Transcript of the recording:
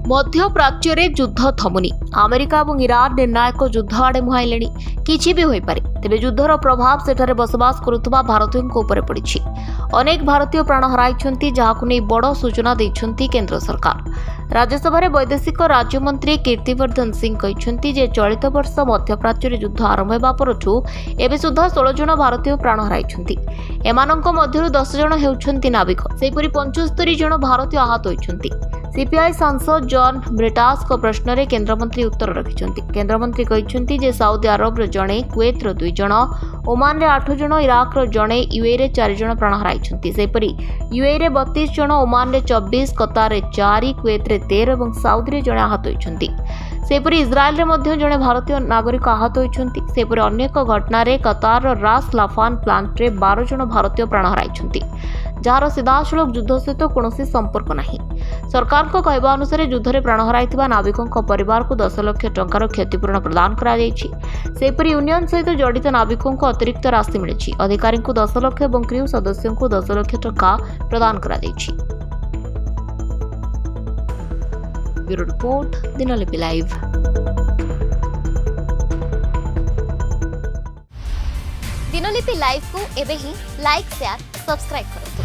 मध्यप्राच्य युद्ध थमुनी अमेरिका और इरान निर्णायक युद्ध आड़े मुहाइले किछि भी होई पारे तेबे युद्धर प्रभाव सेठारे बसवास करुवा भारतीयों उपर पड़ी। अनेक भारतीय प्राण हराइछन्ति जहाकु नै बड़ सूचना दैछन्ति केंद्र सरकार। राज्यसभा वैदेशिक राज्यमंत्री कीर्तिवर्धन सिंह कहिछन्ति जे चलित वर्ष मध्यप्राच्य युद्ध आरंभ हेबा परठु एबे सुद्धा 16 जन भारतीय प्राण हराइछन्ति। एमानंक मध्यरु 10 जन हेउछन्ति नाविक, सेहिपरि 75 जन भारतीय आहत होइछन्ति। सीपीआई सांसद जॉन ब्रिटास को प्रश्न रे केंद्रमंत्री उत्तर रखिछन्ति। केंद्रमंत्री कहिछन्ति जे साउदी अरब रे जणे, कुवेत रो 2 जन, ओमान रे 8 जन, इराक रो जणे, यूएई रे 4 जन प्राण हराइछन्ति। सेहिपरि यूएई रे 32 जन, ओमान रे 24, कतार रे 4, कुवेत रे 13 एवं साउदी रे जणे आहत होइछन्ति। सेहिपरि इस्राएल रे मध्य जणे भारतीय नागरिक आहत होइछन्ति। सेहिपरि अन्य एक घटना रे कतार रो रास लाफान प्लांट रे 12 जन भारतीय प्राण हराइछन्ति, जार सीधासलख युद्ध सहित कौनसी संपर्क नहीं। सरकार को कहवा अनुसार युद्ध में प्राण हराइथिबा नाविकों परिवार को 10 लाख टंकार क्षतिपूरण प्रदान करा जायछि। सेहिपरि यूनियन सहित जड़ित नाविकों को अतिरिक्त राशि मिलिछि। अधिकारी को 10 लाख और क्रू सदस्यों को 10 लाख टंका प्रदान करा जायछि। Bureau report, Dinalipi live. Dinalipi live को एबे ही लाइक, शेयर, सब्सक्राइब करो।